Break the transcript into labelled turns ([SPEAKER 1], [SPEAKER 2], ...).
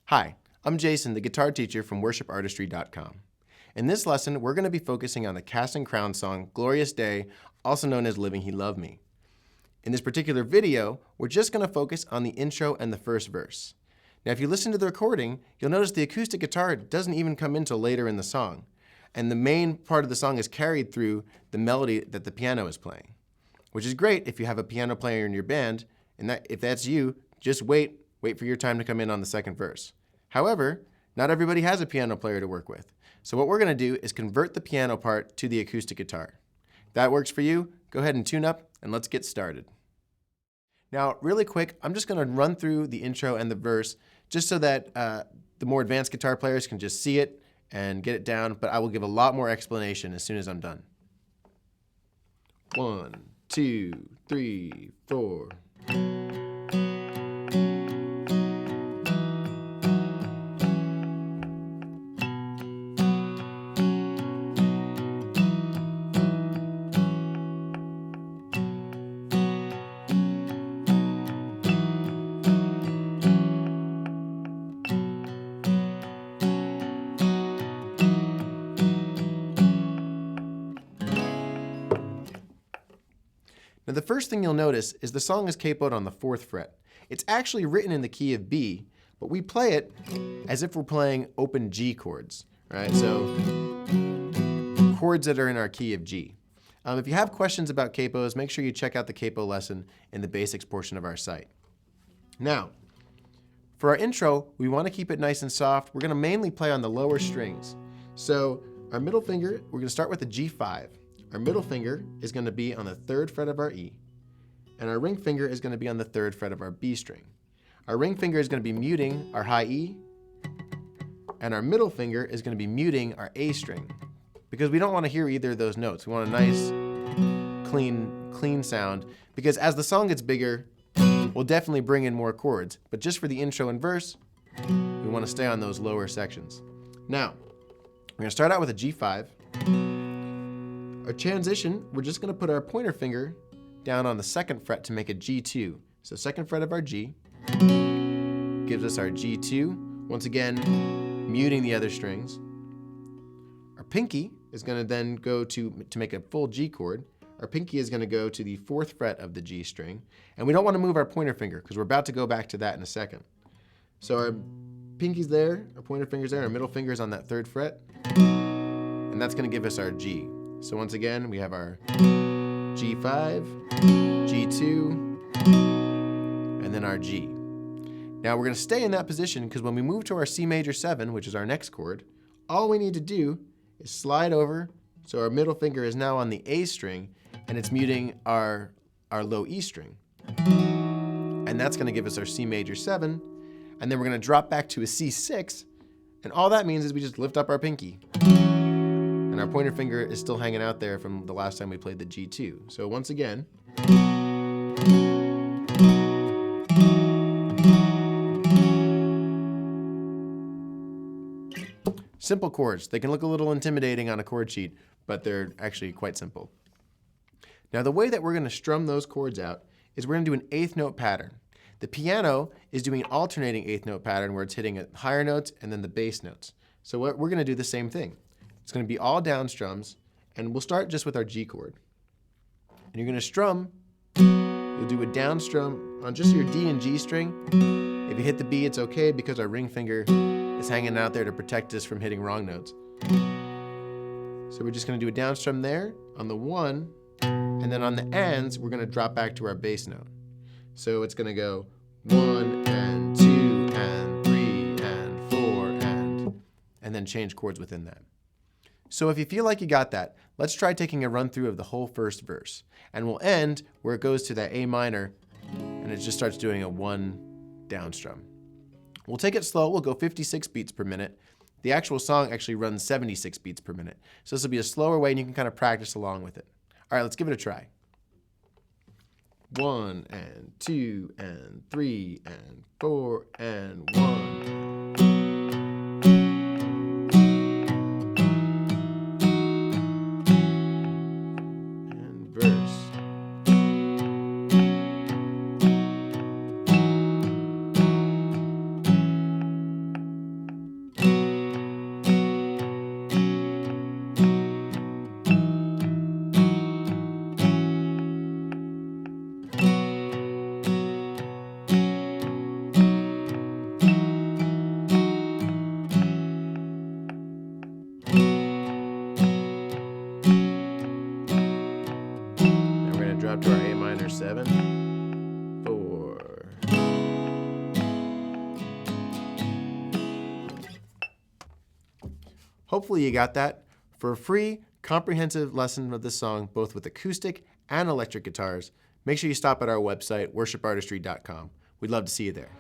[SPEAKER 1] Hi, I'm Jason, the guitar teacher from worshipartistry.com. In this lesson, we're going to be focusing on the Cast and Crown song, Glorious Day, also known as Living He Loved Me. In this particular video, we're just going to focus on the intro and the first verse. Now, if you listen to the recording, you'll notice the acoustic guitar doesn't even come in until later in the song. And the main part of the song is carried through the melody that the piano is playing, which is great if you have a piano player in your band, and if that's you, just wait for your time to come in on the second verse. However, not everybody has a piano player to work with. So what we're going to do is convert the piano part to the acoustic guitar. If that works for you, go ahead and tune up and let's get started. Now, really quick, I'm just going to run through the intro and the verse just so that the more advanced guitar players can just see it and get it down, but I will give a lot more explanation as soon as I'm done. 1, 2, 3, 4. Now the first thing you'll notice is the song is capoed on the 4th fret. It's actually written in the key of B, but we play it as if we're playing open G chords, right? So chords that are in our key of G. If you have questions about capos, make sure you check out the capo lesson in the basics portion of our site. Now, for our intro, we want to keep it nice and soft. We're going to mainly play on the lower strings. So our middle finger, we're going to start with a G5. Our middle finger is going to be on the 3rd fret of our E, and our ring finger is going to be on the 3rd fret of our B string. Our ring finger is going to be muting our high E, and our middle finger is going to be muting our A string, because we don't want to hear either of those notes. We want a nice, clean sound, because as the song gets bigger, we'll definitely bring in more chords, but just for the intro and verse, we want to stay on those lower sections. Now, we're going to start out with a G5. Our transition, we're just going to put our pointer finger down on the 2nd fret to make a G2. So 2nd fret of our G gives us our G2, once again muting the other strings. Our pinky is going to then go to make a full G chord. Our pinky is going to go to the 4th fret of the G string, and we don't want to move our pointer finger because we're about to go back to that in a second. So our pinky's there, our pointer finger's there, our middle finger's on that 3rd fret, and that's going to give us our G. So once again, we have our G5, G2, and then our G. Now we're going to stay in that position because when we move to our C major 7, which is our next chord, all we need to do is slide over so our middle finger is now on the A string and it's muting our low E string. And that's going to give us our C major 7, and then we're going to drop back to a C6, and all that means is we just lift up our pinky. And our pointer finger is still hanging out there from the last time we played the G2. So once again, simple chords. They can look a little intimidating on a chord sheet, but they're actually quite simple. Now the way that we're going to strum those chords out is we're going to do an 8th note pattern. The piano is doing an alternating 8th note pattern where it's hitting higher notes and then the bass notes. So we're going to do the same thing. It's going to be all down strums, and we'll start just with our G chord. And you're going to strum, you'll do a down strum on just your D and G string. If you hit the B, it's okay because our ring finger is hanging out there to protect us from hitting wrong notes. So we're just going to do a down strum there on the 1, and then on the ends, we're going to drop back to our bass note. So it's going to go 1 and 2 and 3 and 4 and then change chords within that. So if you feel like you got that, let's try taking a run through of the whole first verse. And we'll end where it goes to that A minor, and it just starts doing a 1 down strum. We'll take it slow. We'll go 56 beats per minute. The actual song actually runs 76 beats per minute. So this will be a slower way, and you can kind of practice along with it. All right, let's give it a try. 1 and 2 and 3 and 4 and 1. 7, 4. Hopefully you got that. For a free, comprehensive lesson of this song, both with acoustic and electric guitars, make sure you stop at our website, worshipartistry.com. We'd love to see you there.